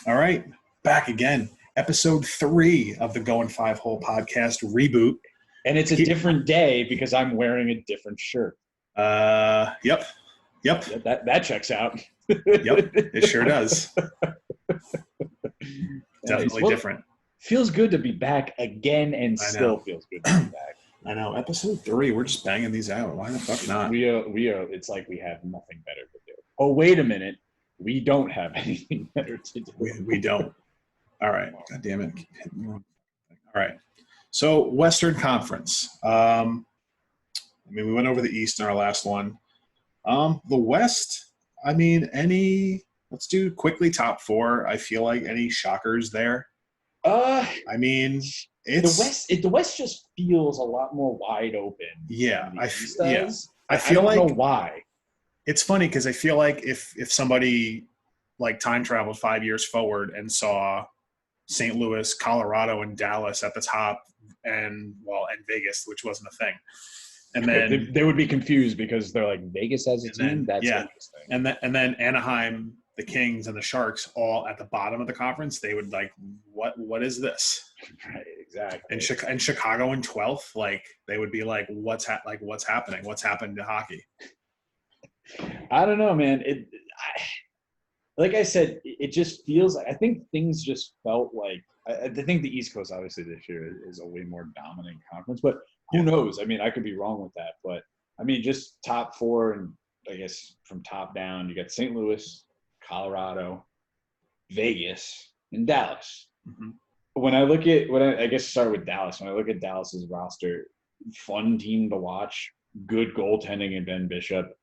All right, back again. Episode 3 of the Going 5 Hole podcast reboot. And it's a different day because I'm wearing a different shirt. Yep. Yeah, that checks out. Yep, it sure does. Definitely well, different. Feels good to be back again, and still feels good to be back. I know. Episode 3, we're just banging these out. Why the fuck not? We are. It's like we have nothing better to do. Oh, wait a minute. We don't have anything better to do. We don't. All right. God damn it. All right. So, Western Conference. We went over the East in our last one. The West, let's do quickly top 4. I feel like any shockers there? It's the West just feels a lot more wide open. Yeah, I feel don't like know why. It's funny because I feel like if somebody like time traveled 5 years forward and saw St. Louis, Colorado, and Dallas at the top, and Vegas, which wasn't a thing, and then they would be confused because they're like, Vegas has a team. That's interesting. And then Anaheim, the Kings, and the Sharks all at the bottom of the conference. They would like, what is this? Right, exactly. And Chicago in 12th, like they would be like, what's happening? What's happened to hockey? I don't know, man. Like I said, it just feels like, I think things just felt like, I think the East Coast obviously this year is a way more dominant conference, but who knows? I mean, I could be wrong with that, but I mean, just top 4, and I guess from top down, you got St. Louis, Colorado, Vegas, and Dallas. Mm-hmm. I guess start with Dallas. When I look at Dallas's roster, fun team to watch, good goaltending in Ben Bishop.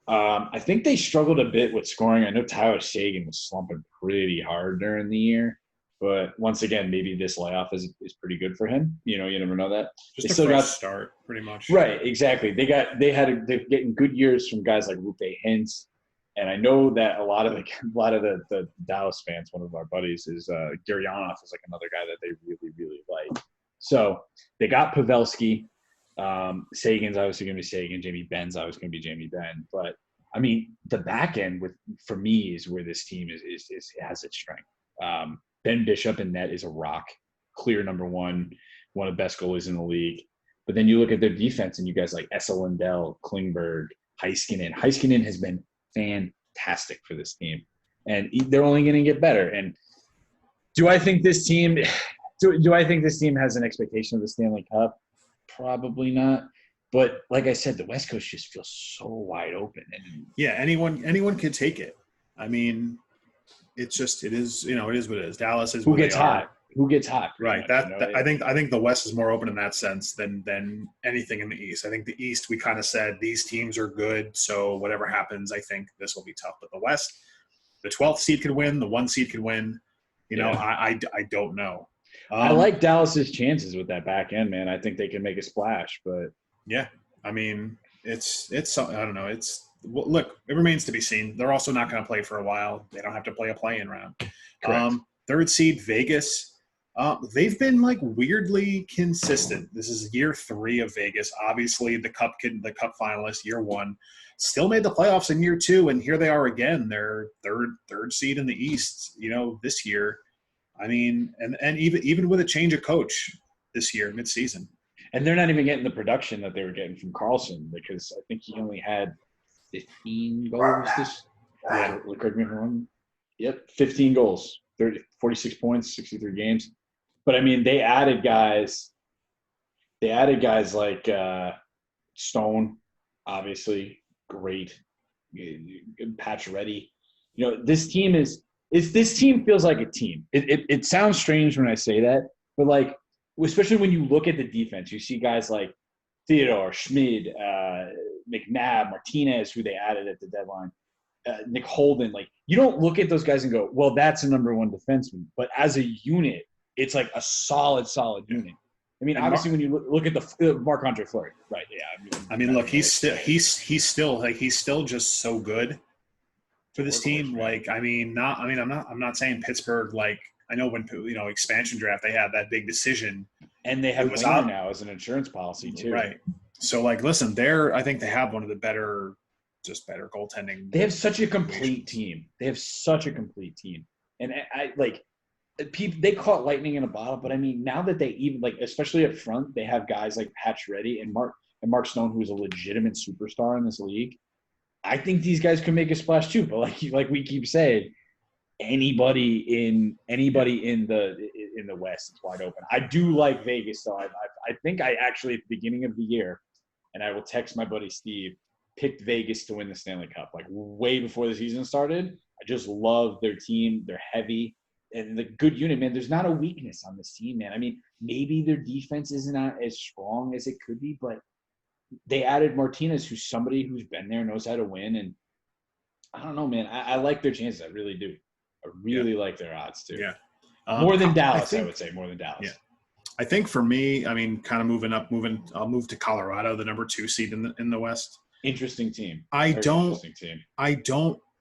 I think they struggled a bit with scoring. I know Tyler Seguin was slumping pretty hard during the year, but once again, maybe this layoff is pretty good for him. You never know that. Just a fresh start, pretty much. Right, exactly. They're getting good years from guys like Rupe Hintz, and I know that a lot of the Dallas fans, one of our buddies is Gurionov is like another guy that they really, really like. So they got Pavelski. Sagan's obviously going to be Sagan. Jamie Benn's obviously going to be Jamie Benn. But I mean, the back end for me is where this team has its strength. Ben Bishop in net is a rock, clear number one of the best goalies in the league. But then you look at their defense, and you guys like Esa Lindell, Klingberg, Heiskanen. Heiskanen has been fantastic for this team, and they're only going to get better. And do I think this team has an expectation of the Stanley Cup? Probably not. But like I said, the West Coast just feels so wide open. And yeah, anyone could take it. I mean, it is what it is. Dallas is who gets hot. Right. I think the West is more open in that sense than anything in the East. I think the East, we kind of said these teams are good, so whatever happens, I think this will be tough. But the West, the 12th seed could win, the 1 seed could win. I don't know. I like Dallas's chances with that back end, man. I think they can make a splash, but yeah, I mean, it's I don't know. Look, it remains to be seen. They're also not going to play for a while. They don't have to play a play-in round. Correct. 3rd seed Vegas. They've been like weirdly consistent. This is year 3 of Vegas. Obviously, the cup finalist, year 1, still made the playoffs in year 2, and here they are again. They're third seed in the East. This year. I mean, and even with a change of coach this year, mid-season. And they're not even getting the production that they were getting from Carlson, because I think he only had 15 goals correct me if I'm wrong. Yep, 15 goals, 46 points, 63 games. But I mean, they added guys like Stone, obviously, great. Pacioretty. This team feels like a team. It sounds strange when I say that, but like, especially when you look at the defense, you see guys like Theodore, Schmid, McNabb, Martinez, who they added at the deadline, Nick Holden. Like, you don't look at those guys and go, well, that's a number 1 defenseman. But as a unit, it's like a solid unit. I mean, obviously, when you look at the Marc-Andre Fleury, right? Yeah. I mean, look, he's still just so good for this team. Like, I'm not saying Pittsburgh, like, I know when expansion draft they had that big decision, and they have Winger now as an insurance policy too. Right. So like, listen, I think they have one of the better goaltending. They have such a complete team. And I like people, they caught lightning in a bottle, but I mean, now that they even like, especially up front, they have guys like Pacioretty and Mark Stone, who's a legitimate superstar in this league. I think these guys could make a splash too. But like we keep saying, anybody in the West is wide open. I do like Vegas though. I think I actually at the beginning of the year, and I will text my buddy Steve, picked Vegas to win the Stanley Cup like way before the season started. I just love their team. They're heavy and the good unit, man. There's not a weakness on this team, man. I mean, maybe their defense isn't as strong as it could be, but they added Martinez, who's somebody who's been there, knows how to win. And I don't know, man. I like their chances. I really do. I really like their odds too. Yeah. More than Dallas, I would say. More than Dallas. Yeah. I think for me, I mean, kind of I'll move to Colorado, the number 2 seed in the West. Interesting team. I don't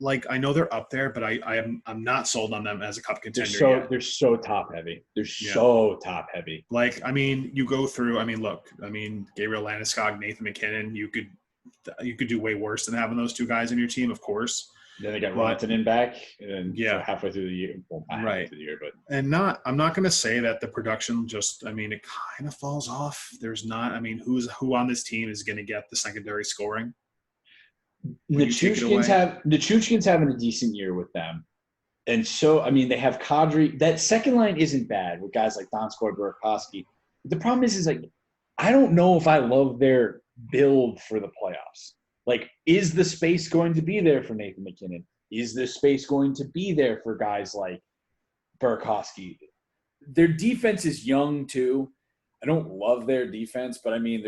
like. I know they're up there, but I'm not sold on them as a cup contender. They're so top heavy. So top heavy. Like, I mean, you go through. I mean, look. I mean, Gabriel Landeskog, Nathan McKinnon. You could do way worse than having those 2 guys in your team, of course. Then they got Rantanen back, and then halfway through the year, halfway through the year, but I'm not going to say that the production just. I mean, it kind of falls off. There's not. I mean, who on this team is going to get the secondary scoring? Nichushkin's having a decent year with them, and so I mean they have Kadri. That second line isn't bad with guys like Donskoy, Burakovsky. The problem is like I don't know if I love their build for the playoffs. Like, is the space going to be there for Nathan McKinnon? Is the space going to be there for guys like Burakovsky? Their defense is young too. I don't love their defense, but I mean,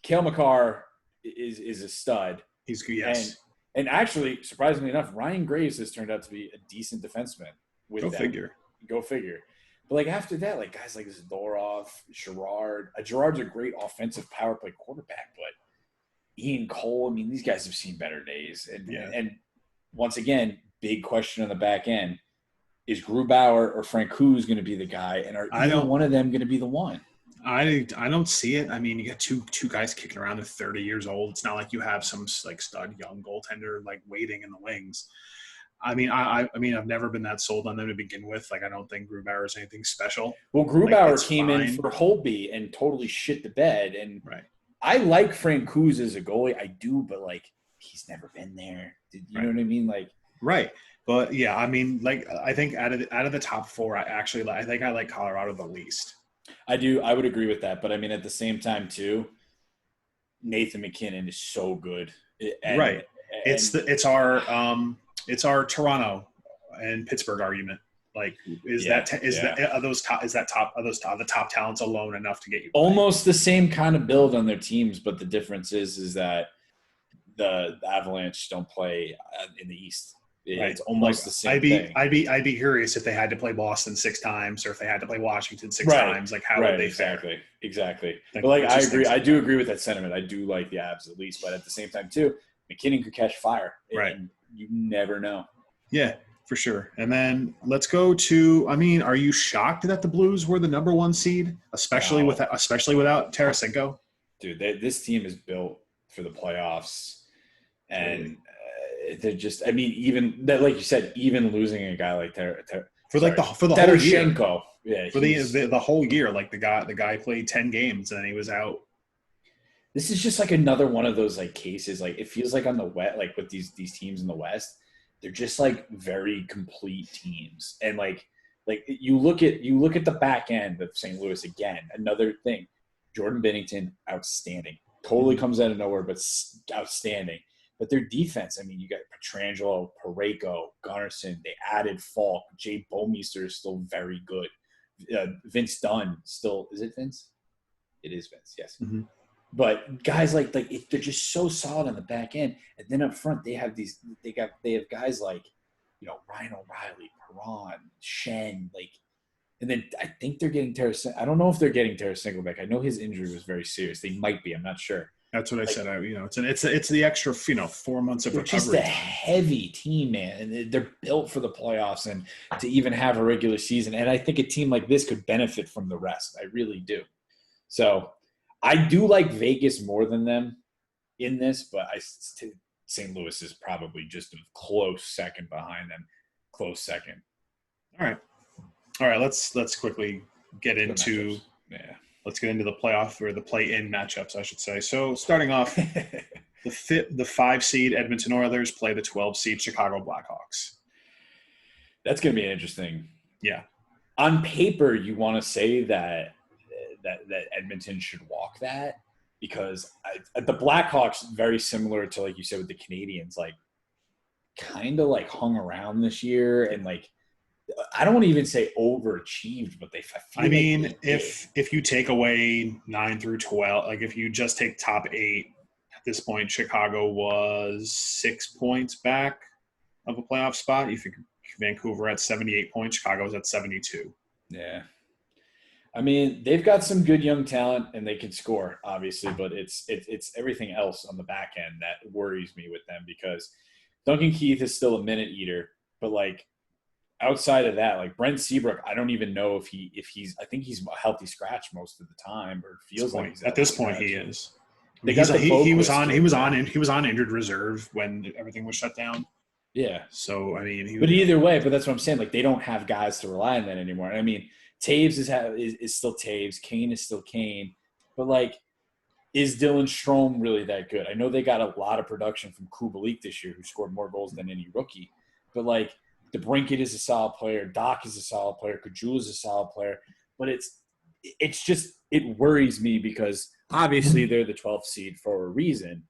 Cale Makar is a stud. He's good, yes. And actually, surprisingly enough, Ryan Graves has turned out to be a decent defenseman. Go figure. But like after that, like guys like Zadorov, Girard. Girard's a great offensive power play quarterback, but Ian Cole, I mean, these guys have seen better days. And once again, big question on the back end. Is Grubauer or Francouz going to be the guy? And are either one of them going to be the one? I don't see it. I mean, you got two guys kicking around at 30 years old. It's not like you have some like stud young goaltender like waiting in the wings. I mean, I mean, I've never been that sold on them to begin with. Like, I don't think Grubauer is anything special. Well, Grubauer came in for Holtby and totally shit the bed. And I like Francouz as a goalie. I do, but like, he's never been there. You know what I mean? Like, But yeah, I mean, like, I think out of the top 4, I think I like Colorado the least. I do. I would agree with that. But I mean, at the same time too, Nathan McKinnon is so good. It's our Toronto and Pittsburgh argument. Like, are the top talents alone enough to get you? Almost the same kind of build on their teams, but the difference is that the Avalanche don't play in the East. It's almost the same thing. I'd be curious if they had to play Boston 6 times or if they had to play Washington 6 times. Like, how would they fare? Exactly. But like, I agree. I do agree with that sentiment. I do like the Avs at least, but at the same time too, McKinnon could catch fire. And you never know. Yeah, for sure. And then let's go to. I mean, are you shocked that the Blues were the number 1 seed, especially without Tarasenko? Dude, this team is built for the playoffs, and they're just. I mean, even that, like you said, even losing a guy like for the whole year. Yeah, for the whole year, like the guy played 10 games and then he was out. This is just like another one of those like cases. Like, it feels like on the West, like with these teams in the West, they're just like very complete teams. And like you look at the back end of St. Louis again. Another thing, Jordan Binnington, outstanding. Totally comes out of nowhere, but outstanding. But their defense, I mean, you got Pietrangelo, Parayko, Gunnarsson. They added Falk. Jay Bouwmeester is still very good. Vince Dunn still – is it Vince? It is Vince, yes. Mm-hmm. But guys like they're just so solid on the back end. And then up front, they have guys like, you know, Ryan O'Reilly, Perron, Shen, like – and then I think they're getting Tarasenko. I don't know if they're getting Tarasenko back. I know his injury was very serious. They might be. I'm not sure. That's what I said. It's the extra 4 months of recovery. Just a heavy team, man, and they're built for the playoffs and to even have a regular season. And I think a team like this could benefit from the rest. I really do. So I do like Vegas more than them in this, but St. Louis is probably just a close second behind them. close second. All right. Let's quickly get into let's get into the playoff or the play-in matchups, I should say. So starting off, the 5 seed Edmonton Oilers play the 12 seed Chicago Blackhawks. That's going to be interesting. Yeah. On paper, you want to say that Edmonton should walk that because the Blackhawks, very similar to, like you said, with the Canadians, like kind of like hung around this year and like I don't want to even say overachieved, but I mean, if you take away 9 through 12, like if you just take top 8 at this point, Chicago was 6 points back of a playoff spot. You think Vancouver at 78 points, Chicago's at 72. Yeah. I mean, they've got some good young talent and they can score, obviously, but it's everything else on the back end that worries me with them because Duncan Keith is still a minute eater, but like outside of that, like Brent Seabrook, I don't even know if he's I think he's a healthy scratch most of the time or feels like he's at this point he is. He was on injured reserve when everything was shut down. Yeah. So I mean, either way, but that's what I'm saying. Like they don't have guys to rely on that anymore. I mean, Taves is still Taves. Kane is still Kane. But, like, is Dylan Strome really that good? I know they got a lot of production from Kubalik this year, who scored more goals than any rookie. But, like, DeBrincat is a solid player. Doc is a solid player. Kajula is a solid player. But it's just – it worries me because obviously they're the 12th seed for a reason.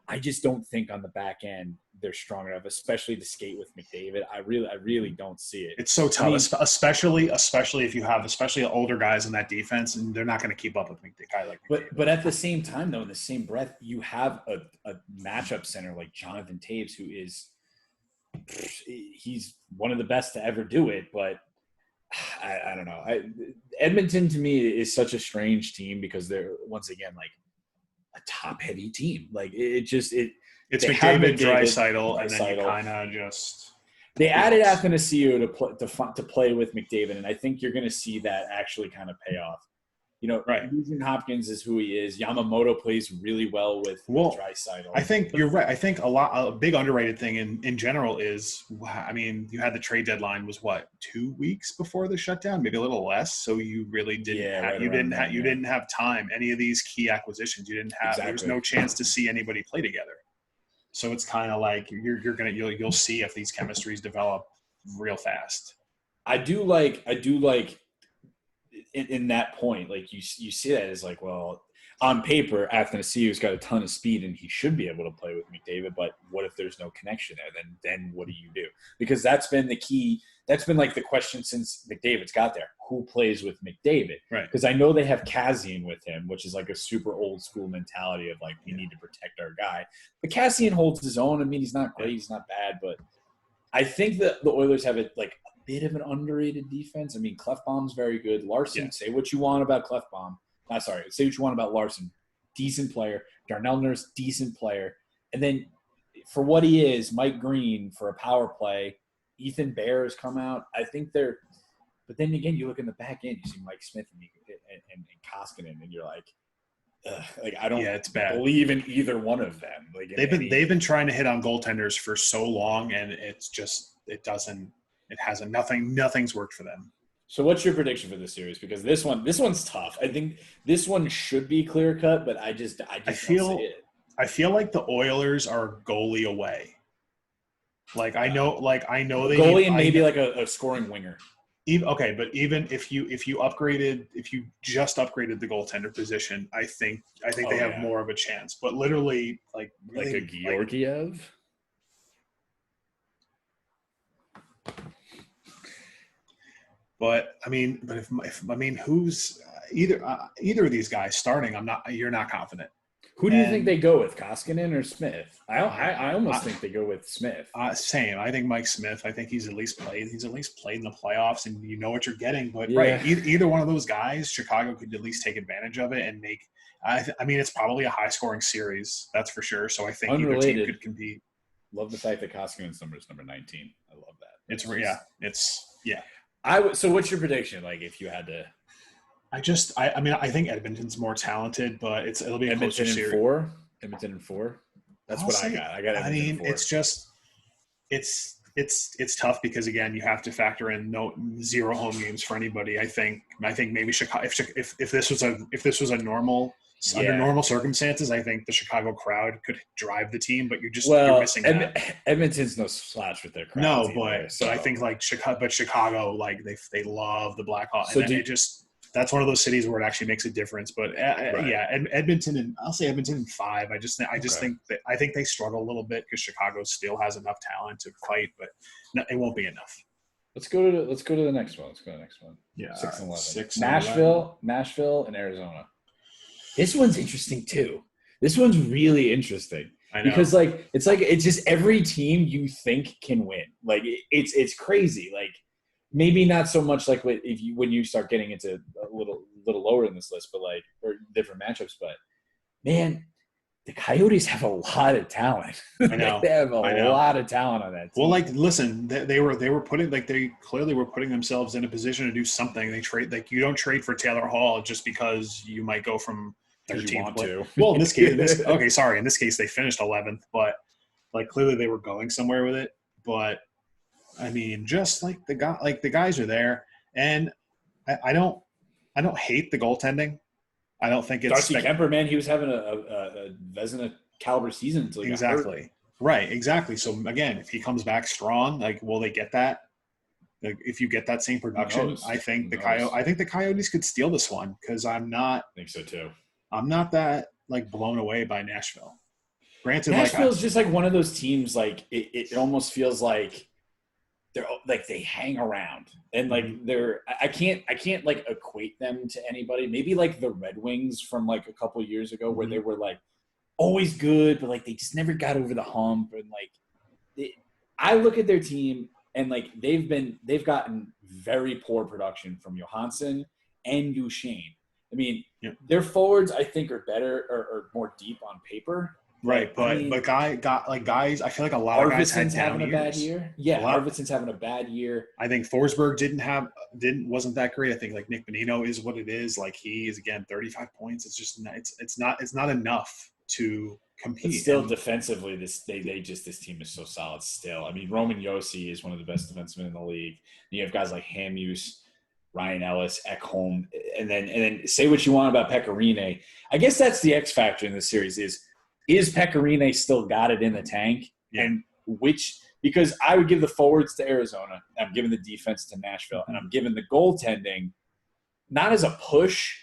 I just don't think on the back end they're strong enough, especially to skate with McDavid. I really don't see it. It's so tough, especially if you have older guys in that defense, and they're not going to keep up with a guy like McDavid. But at the same time, though, in the same breath, you have a matchup center like Jonathan Taves, who he's one of the best to ever do it. But I don't know. Edmonton to me is such a strange team because they're once again like a top-heavy team. Like it's McDavid, Draisaitl, and then you kind of just they added Athanasiou to play with McDavid, and I think you're going to see that actually kind of pay off. You know, right. Nugent Hopkins is who he is. Yamamoto plays really well with Draisaitl. I think you're right. I think a big underrated thing in general is, I mean, you had the trade deadline was what, 2 weeks before the shutdown, maybe a little less. So you really didn't have time. Any of these key acquisitions, you didn't have. Exactly. There was no chance to see anybody play together. So it's kind of like you'll see if these chemistries develop real fast. I do like. In that point, like you see that as like, well, on paper, Athanasiou's got a ton of speed and he should be able to play with McDavid. But what if there's no connection there? Then what do you do? Because that's been the key. That's been like the question since McDavid's got there. Who plays with McDavid? Right. Because I know they have Kassian with him, which is like a super old school mentality of like, we need to protect our guy. But Kassian holds his own. I mean, he's not great. He's not bad. But I think that the Oilers have it like bit of an underrated defense. I mean, Klefbom's very good. Larson, say what you want about Klefbom. Say what you want about Larson. Decent player. Darnell Nurse, decent player. And then for what he is, Mike Green for a power play. Ethan Bear has come out. I think they're – but then again, you look in the back end, you see Mike Smith and Koskinen, and you're like, I don't it's bad. Believe in either one of them. Like they've been trying to hit on goaltenders for so long, and it's just nothing's worked for them. So what's your prediction for this series? Because this one's tough. I think this one should be clear cut, but I just feel don't see it. I feel like the Oilers are goalie away. Like I know they goalie and maybe like a scoring winger. But even if you just upgraded the goaltender position, I think they have more of a chance. But literally, like a Georgiev. But I mean, who's either of these guys starting? You're not confident. Who do you think they go with, Koskinen or Smith? I almost think they go with Smith. Same. I think Mike Smith. I think he's at least played in the playoffs, and you know what you're getting. But either one of those guys, Chicago could at least take advantage of it and make. I mean, it's probably a high-scoring series, that's for sure. So I think either team could compete. Love the fact that Koskinen's number is number 19. I love that. So what's your prediction? Like, if you had to. I think Edmonton's more talented, but it'll be a closer series. Edmonton in 4. That's what I got. I got Edmonton in 4. It's it's tough because again you have to factor in zero home games for anybody. I think maybe Chicago if this was a normal under normal circumstances, I think the Chicago crowd could drive the team, but you're missing that. Edmonton's no slouch with their crowd. No, but I think like Chicago like they love the Blackhawks. So that's one of those cities where it actually makes a difference. But yeah, Edmonton, and I'll say Edmonton in 5. I think they struggle a little bit because Chicago still has enough talent to fight, but it won't be enough. Let's go to the next one. Yeah, 6 and 11. 6 Nashville, and Arizona. This one's interesting too. This one's really interesting. I know. Because it's just every team you think can win. Like it's crazy. Like maybe not so much like when you start getting into a little lower in this list, but like or different matchups. But man, the Coyotes have a lot of talent. I know. They have a lot of talent on that team. Well, like listen, they were putting they clearly were putting themselves in a position to do something. They trade you don't trade for Taylor Hall just because you might go from 13th to. Well, in this case, in this case they finished 11th, but like clearly they were going somewhere with it. But I mean, just like the guys are there, and I don't hate the goaltending. I don't think it's Darcy Kemper, man. He was having a Vezina caliber season until he got hurt. Right, exactly. So again, if he comes back strong, like will they get that? Like if you get that same production, I think the Coyotes could steal this one because I think so too. I'm not that like blown away by Nashville. Granted, Nashville's just like one of those teams. Like it almost feels like they're like they hang around and like I can't like equate them to anybody. Maybe like the Red Wings from like a couple of years ago where they were like always good, but like they just never got over the hump. And like I look at their team and like they've gotten very poor production from Johansson and Duchesne. I mean, their forwards I think are better or more deep on paper. Right, but guys, I feel like a lot of guys had down having a bad year. Yeah, Arvidsson's having a bad year. I think Forsberg wasn't that great. I think like Nick Bonino is what it is. Like he is again 35 points. It's just it's not enough to compete. But still, defensively, this team is so solid. Still, I mean, Roman Josi is one of the best defensemen in the league. You have guys like Hamhuis, Ryan Ellis, Ekholm, and then say what you want about Pekka Rinne. I guess that's the X factor in this series is Pekka Rinne still got it in the tank? Yeah. And because I would give the forwards to Arizona, I'm giving the defense to Nashville, and I'm giving the goaltending not as a push,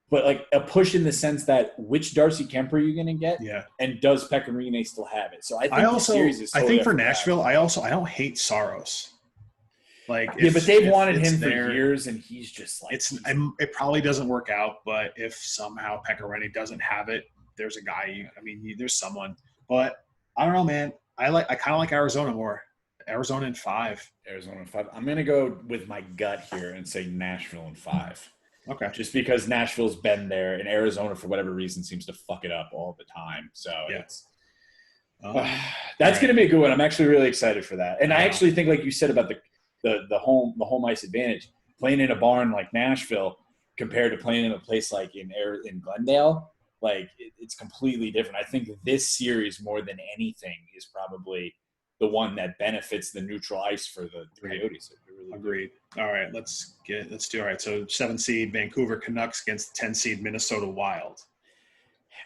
but like a push in the sense that which Darcy Kemper are you going to get? Yeah. And does Pekka Rinne still have it? So I think the series is totally for Nashville, I don't hate Saros. Like but they've wanted him for years, and he's just like it probably doesn't work out. But if somehow Pekka Rinne doesn't have it, there's a guy. There's someone. But I don't know, man. I kind of like Arizona more. Arizona in 5. I'm gonna go with my gut here and say Nashville in 5. Okay. Just because Nashville's been there, and Arizona for whatever reason seems to fuck it up all the time. So that's gonna be a good one. I'm actually really excited for that, and I actually think, like you said about the home ice advantage, playing in a barn like Nashville compared to playing in a place like in Glendale, like it's completely different. I think this series more than anything is probably the one that benefits the neutral ice for the Coyotes. Really agreed. All right, let's do all right. So 7 seed Vancouver Canucks against 10 seed Minnesota Wild.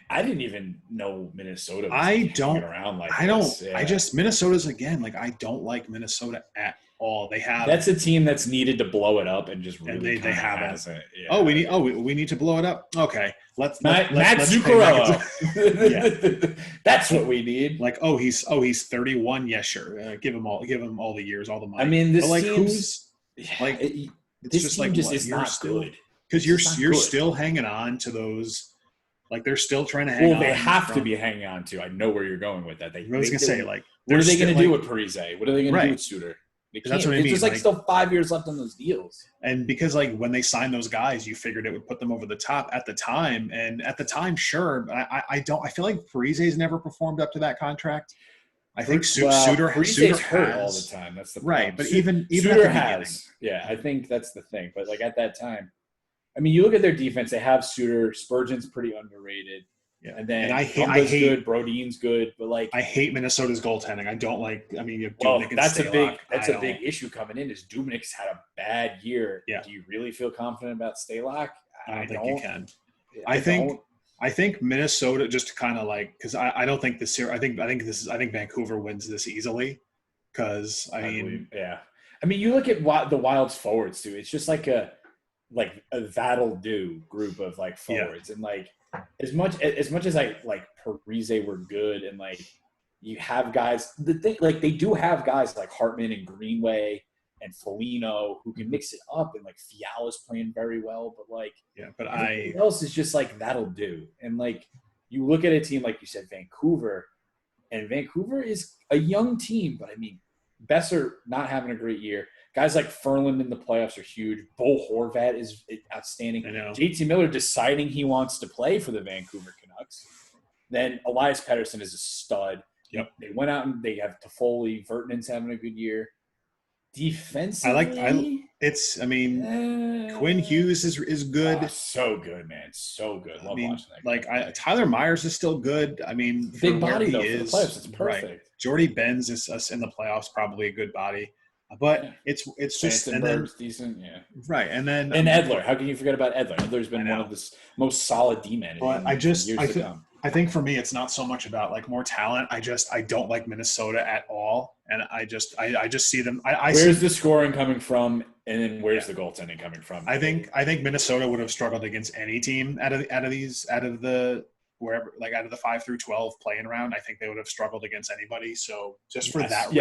I didn't even know Minnesota was around like this. Yeah. Minnesota's again, like I don't like Minnesota at all. That's a team that's needed to blow it up and just really they haven't. Yeah. We need to blow it up. Okay, let's Matt Zuccarello. That's what we need. Like he's 31. Yeah, sure. Give him all the years, all the money. I mean, this team's this team is not good because you're still hanging on to those. Like they're still trying to hang on. Well, they have to be hanging on to. I know where you're going with that. I was gonna say like, what are they going to do with Parise? What are they going to do with Suter? That's what I mean. There's still 5 years left on those deals. And because when they signed those guys, you figured it would put them over the top at the time. And at the time, sure, but I feel like Parise's never performed up to that contract. I think Suter hurt all the time. That's the problem. Right. But even Suter has. Yeah, I think that's the thing. But at that time, I mean, you look at their defense. They have Suter. Spurgeon's pretty underrated. Yeah. And then And I Dumba's hate good, Brodeen's good, but like I hate Minnesota's goaltending. I don't like. I mean, you have well, Dubnyk and that's Stalock. a big issue coming in. Is Dubnyk's had a bad year? Yeah. Do you really feel confident about Stalock? I don't think you can. I think I think Minnesota just to kind of like because I don't think this year. I think Vancouver wins this easily because I mean believe, yeah. I mean, you look at the Wild's forwards too. It's just like a that'll do group of like forwards, and like as much as I like Parise were good, and like you have guys. The thing like they do have guys like Hartman and Greenway and Foligno who can mix it up, and like Fiala's playing very well, but like everything else is just like that'll do. And like you look at a team like you said, Vancouver, and Vancouver is a young team, but I mean Besser not having a great year. Guys like Ferland in the playoffs are huge. Bo Horvat is outstanding. JT Miller deciding he wants to play for the Vancouver Canucks. Then Elias Pettersson is a stud. Yep. They went out and they have Toffoli. Vertonen's having a good year. Defensively, Quinn Hughes is good. Oh, so good, man. So good. Love watching that. Like Tyler Myers is still good. I mean, big body though for the playoffs. It's perfect. Right. Jordy Benz is in the playoffs, probably a good body. But it's just and then decent, yeah. Right, and then Edler. How can you forget about Edler? Edler's been one of the most solid D-men. But I think for me, it's not so much about like more talent. I don't like Minnesota at all, and I just see them. Where's the scoring coming from, and then where's the goaltending coming from? I think Minnesota would have struggled against any team out of the 5 through 12 playing round. I think they would have struggled against anybody. So just for that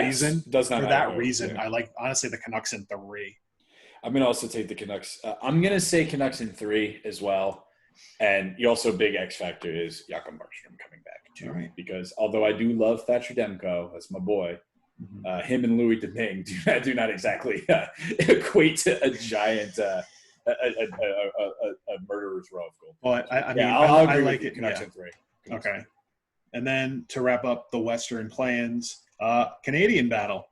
reason, I like honestly the Canucks in 3. I'm gonna also take the Canucks. I'm gonna say Canucks in 3 as well. And you also big X factor is Jakob Markstrom coming back too, right? Because although I do love Thatcher Demko, that's my boy. Him and Louis Domingue do not exactly equate to a giant. A murderer's row of gold. Well, I like it. Canucks in 3. Okay. And then to wrap up the Western play-ins, Canadian battle.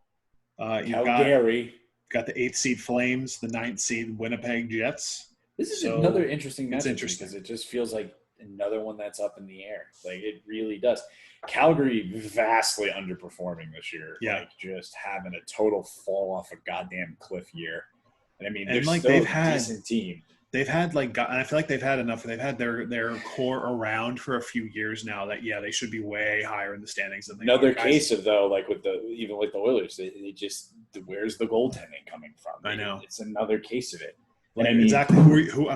Calgary. Got the 8th seed Flames, the 9th seed Winnipeg Jets. This is another interesting matchup because it just feels like another one that's up in the air. Like it really does. Calgary vastly underperforming this year. Yeah. Like just having a total fall off a goddamn cliff year. And I mean, they're like still they've a had, decent team. They've had and I feel like they've had enough. They've had their core around for a few years now. That they should be way higher in the standings than they Another case of though, like even with the Oilers, they just where's the goaltending coming from? I know it's another case of it. Like, exactly who? You're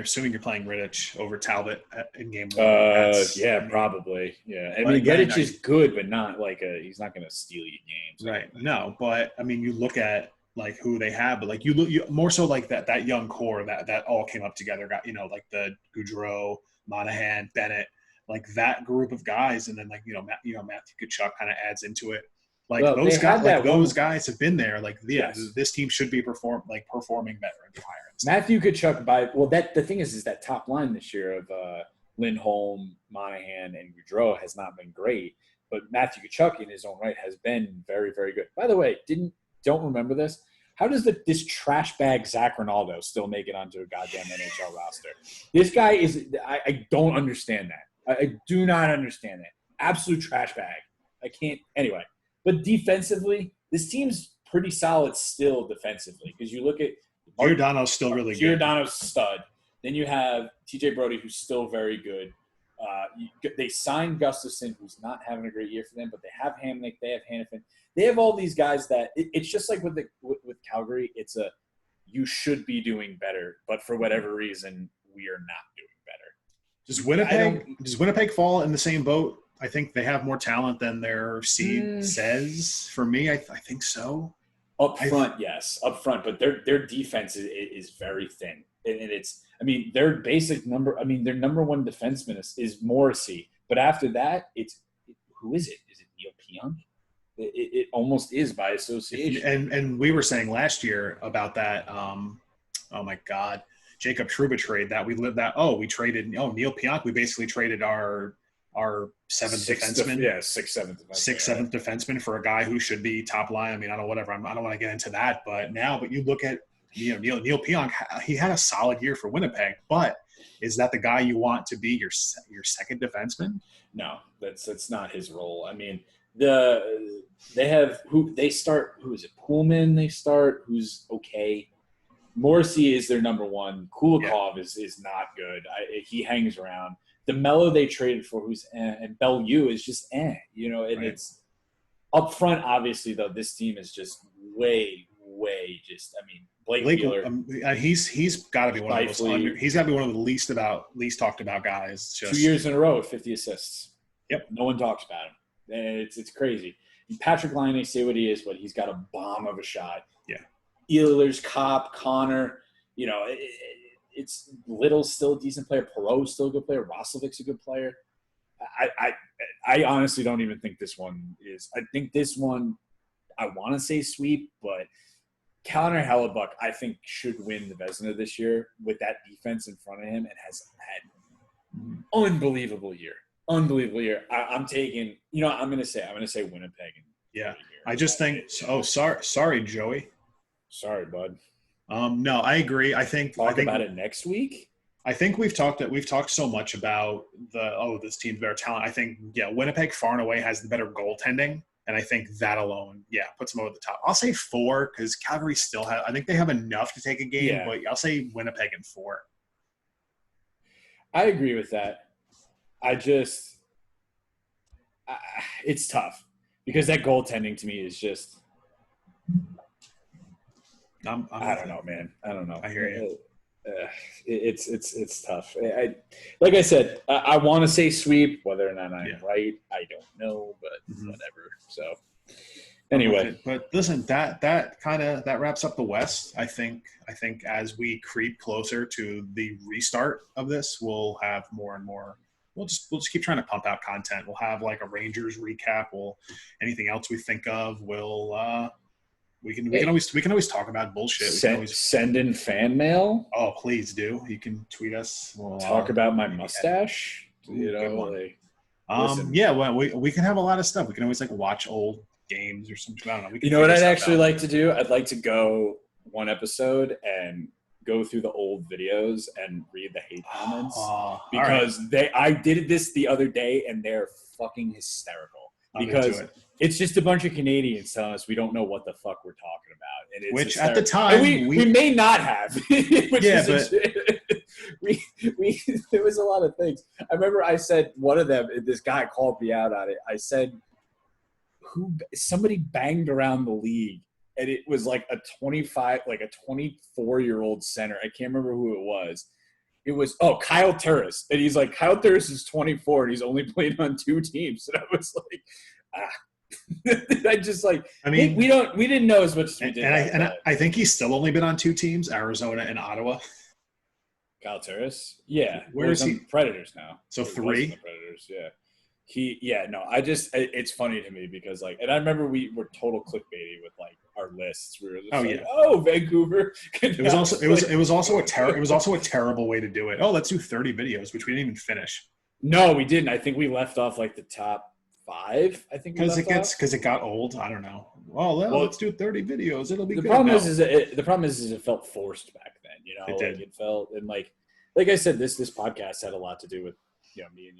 assuming you're playing Rittich over Talbot in game 1. Probably. Yeah, I mean, Rittich is good, but not like he's not going to steal you games. Right. No, but I mean, you look at like who they have, but like you look more so like that young core that all came up together. Got like the Goudreau, Monahan, Bennett, like that group of guys, and then Matthew Tkachuk kind of adds into it. Like those guys have been there. Like this team should be performing better and higher. Matthew Tkachuk the thing is that top line this year of Lindholm, Monahan, and Goudreau has not been great, but Matthew Tkachuk in his own right has been very, very good. By the way, don't remember this. How does this trash bag Zach Ronaldo still make it onto a goddamn NHL roster? This guy is I don't understand that. I do not understand that. Absolute trash bag. I can't anyway. But defensively, this team's pretty solid still defensively because you look at Giordano's still really good. Giordano's stud. Then you have TJ Brody, who's still very good. They signed Gustafsson, who's not having a great year for them, but they have Hamnick, they have Hannafin. They have all these guys that it's just like with Calgary. It's you should be doing better, but for whatever reason, we are not doing better. Does Winnipeg fall in the same boat? I think they have more talent than their seed says. For me, I think so. Up front, yes. Up front, but their defense is very thin. And it's – I mean, their basic number – I mean, their number one defenseman is Morrissey. But after that, who is it? Is it Neil Pionk? It almost is by association. And we were saying last year about that oh, my God, Jacob Trouba trade that we lived that – we traded – Neil Pionk. We basically traded our seventh defenseman. Seventh defenseman for a guy who should be top line. I mean, I don't want to get into that, but you look at Neil Pionk, he had a solid year for Winnipeg, but is that the guy you want to be your second defenseman? No, that's not his role. I mean, they have who they start. Who is it? Pullman. They start. Who's okay. Morrissey is their number one. Kulikov is not good. He hangs around. The Mello they traded for, and Bellew is just you know. And it's up front. Obviously, though, this team is just way just. I mean, Blake Wheeler. He's got to be one of those. He's got to be one of the least talked about guys. Just 2 years in a row with 50 assists. Yep. No one talks about him. And it's crazy. And Patrick Laine, say what he is, but he's got a bomb of a shot. Yeah. Ehlers, Kopp, Connor. You know, it's Little's still a decent player. Perot's still a good player. Roslovic's a good player. I honestly don't even think this one is. I think this one, I want to say sweep, but Connor Hellebuck, I think, should win the Vezina this year with that defense in front of him and has had unbelievable year. Unbelievable year. I'm taking. You know, I'm gonna say Winnipeg. Yeah, I just think. Oh, sorry, Joey. Sorry, bud. No, I agree. I think about it next week. I think we've talked so much about this team's better talent. I think Winnipeg far and away has the better goaltending, and I think that alone puts them over the top. I'll say 4 because Calgary still have. I think they have enough to take a game, but I'll say Winnipeg in 4. I agree with that. It's tough because that goaltending to me is just. I don't know, man. I don't know. I hear you. It's tough. Like I said, I want to say sweep. Whether or not I'm right, I don't know, but whatever. So anyway, but listen, that wraps up the West. I think as we creep closer to the restart of this, we'll have more and more. We'll just keep trying to pump out content. We'll have like a Rangers recap. Anything else we think of, we can always talk about bullshit. Send in fan mail. Oh, please do. You can tweet us. We'll talk about my mustache. You know, well, we can have a lot of stuff. We can always watch old games or something. I don't know. You know what I'd actually like to do? I'd like to go one episode and go through the old videos and read the hate comments because I did this the other day and they're fucking hysterical because it's just a bunch of Canadians telling us we don't know what the fuck we're talking about. And it's which at the time we may not have. There was a lot of things. I remember I said one of them. This guy called me out on it. I said, somebody banged around the league. And it was like a 24-year-old center. I can't remember who it was. It was, Kyle Turris. And he's like, Kyle Turris is 24 and he's only played on 2 teams. And I was like, we didn't know as much as we did. I think he's still only been on 2 teams, Arizona and Ottawa. Kyle Turris? Yeah. Where is he? Predators now. So 3? The Predators, yeah. It's funny to me because and I remember we were total clickbaity with our lists. We were just Vancouver. It was also a terrible way to do it. Let's do 30 videos, which we didn't even finish. No, we didn't. I think we left off the top 5. I think because it got old. I don't know. Well, let's do 30 videos. It'll be the good. The problem is it felt forced back then. You know, it did. It felt and like I said, this podcast had a lot to do with me and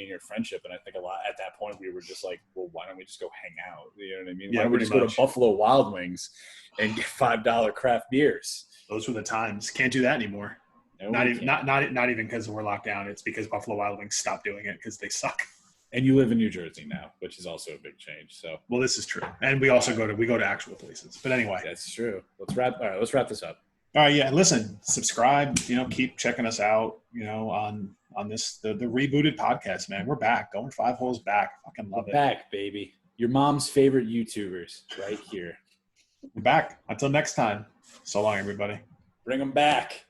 your friendship, and I think a lot at that point we were just like, well, why don't we just go hang out? You know what I mean? Why don't we just go to Buffalo Wild Wings and get $5 craft beers? Those were the times. Can't do that anymore. No, not even because we're locked down. It's because Buffalo Wild Wings stopped doing it because they suck. And you live in New Jersey now, which is also a big change. So this is true, and we also go to actual places. But anyway, that's true. Let's wrap this up. All right, listen, subscribe. Keep checking us out. On this the rebooted podcast, man. We're back, going 5 holes back. Fucking love it. Back, baby. Your mom's favorite YouTubers, right here. We're back. Until next time. So long, everybody. Bring them back.